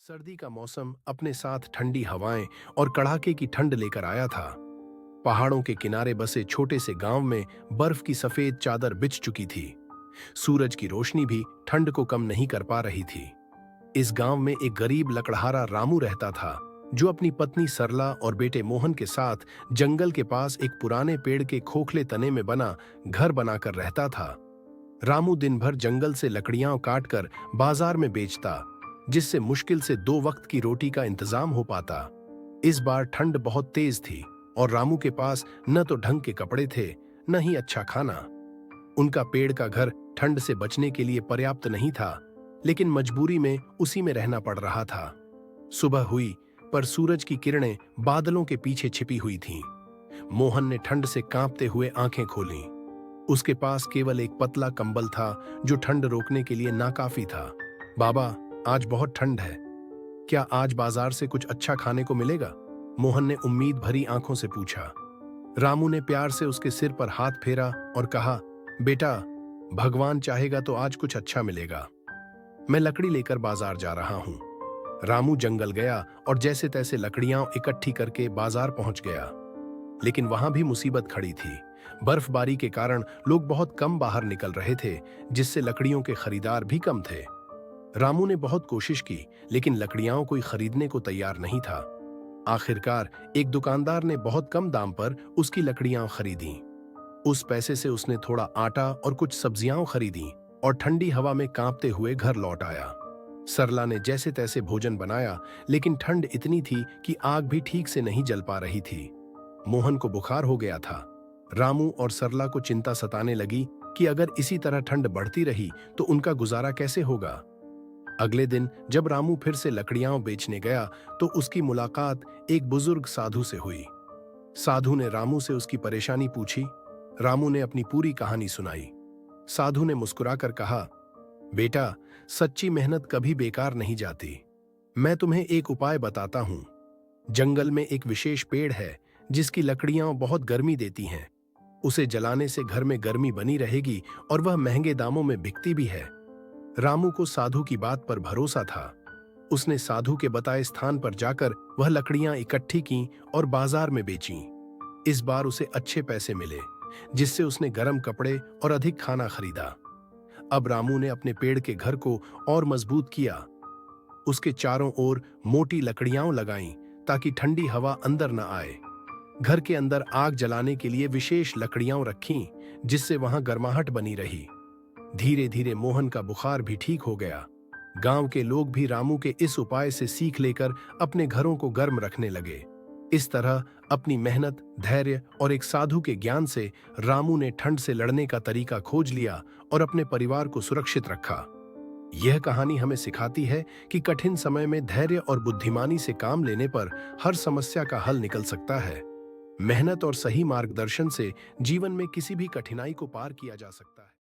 सर्दी का मौसम अपने साथ ठंडी हवाएं और कड़ाके की ठंड लेकर आया था। पहाड़ों के किनारे बसे छोटे से गांव में बर्फ की सफेद चादर बिछ चुकी थी। सूरज की रोशनी भी ठंड को कम नहीं कर पा रही थी। इस गांव में एक गरीब लकड़हारा रामू रहता था, जो अपनी पत्नी सरला और बेटे मोहन के साथ जंगल के पास एक पुराने पेड़ के खोखले तने में बना घर बनाकर रहता था। रामू दिन भर जंगल से लकड़ियां काटकर बाजार में बेचता, जिससे मुश्किल से 2 वक्त की रोटी का इंतजाम हो पाता। इस बार ठंड बहुत तेज थी और रामू के पास न तो ढंग के कपड़े थे, न ही अच्छा खाना। उनका पेड़ का घर ठंड से बचने के लिए पर्याप्त नहीं था, लेकिन मजबूरी में उसी में रहना पड़ रहा था। सुबह हुई, पर सूरज की किरणें बादलों के पीछे छिपी हुई थीं। मोहन ने ठंड से कांपते हुए आंखें खोलीं। उसके पास केवल एक पतला कंबल था, जो ठंड रोकने के लिए नाकाफी था। बाबा, आज बहुत ठंड है। क्या आज बाजार से कुछ अच्छा खाने को मिलेगा? मोहन ने उम्मीद भरी आंखों से पूछा। रामू ने प्यार से उसके सिर पर हाथ फेरा और कहा, बेटा, भगवान चाहेगा तो आज कुछ अच्छा मिलेगा। मैं लकड़ी लेकर बाजार जा रहा हूं। रामू जंगल गया और जैसे तैसे लकड़ियां इकट्ठी करके बाजार पहुंच गया। लेकिन वहां भी मुसीबत खड़ी थी। बर्फबारी के कारण लोग बहुत कम बाहर निकल रहे थे, जिससे लकड़ियों के खरीदार भी कम थे। रामू ने बहुत कोशिश की, लेकिन लकड़ियां कोई खरीदने को तैयार नहीं था। आखिरकार एक दुकानदार ने बहुत कम दाम पर उसकी लकड़ियां खरीदी। उस पैसे से उसने थोड़ा आटा और कुछ सब्जियां खरीदी और ठंडी हवा में कांपते हुए घर लौट आया। सरला ने जैसे तैसे भोजन बनाया, लेकिन ठंड इतनी थी कि आग भी ठीक से नहीं जल पा रही थी। मोहन को बुखार हो गया था। रामू और सरला को चिंता सताने लगी कि अगर इसी तरह ठंड बढ़ती रही तो उनका गुजारा कैसे होगा। अगले दिन जब रामू फिर से लकड़ियां बेचने गया, तो उसकी मुलाकात एक बुजुर्ग साधु से हुई। साधु ने रामू से उसकी परेशानी पूछी। रामू ने अपनी पूरी कहानी सुनाई। साधु ने मुस्कुराकर कहा, बेटा, सच्ची मेहनत कभी बेकार नहीं जाती। मैं तुम्हें एक उपाय बताता हूं। जंगल में एक विशेष पेड़ है, जिसकी लकड़ियां बहुत गर्मी देती हैं। उसे जलाने से घर में गर्मी बनी रहेगी और वह महंगे दामों में बिकती भी है। रामू को साधु की बात पर भरोसा था। उसने साधु के बताए स्थान पर जाकर वह लकड़ियां इकट्ठी की और बाजार में बेचीं। इस बार उसे अच्छे पैसे मिले, जिससे उसने गर्म कपड़े और अधिक खाना खरीदा। अब रामू ने अपने पेड़ के घर को और मजबूत किया। उसके चारों ओर मोटी लकड़ियां लगाईं, ताकि ठंडी हवा अंदर न आए। घर के अंदर आग जलाने के लिए विशेष लकड़ियां रखीं, जिससे वहां गर्माहट बनी रही। धीरे धीरे मोहन का बुखार भी ठीक हो गया। गांव के लोग भी रामू के इस उपाय से सीख लेकर अपने घरों को गर्म रखने लगे। इस तरह अपनी मेहनत, धैर्य और एक साधु के ज्ञान से रामू ने ठंड से लड़ने का तरीका खोज लिया और अपने परिवार को सुरक्षित रखा। यह कहानी हमें सिखाती है कि कठिन समय में धैर्य और बुद्धिमानी से काम लेने पर हर समस्या का हल निकल सकता है। मेहनत और सही मार्गदर्शन से जीवन में किसी भी कठिनाई को पार किया जा सकता है।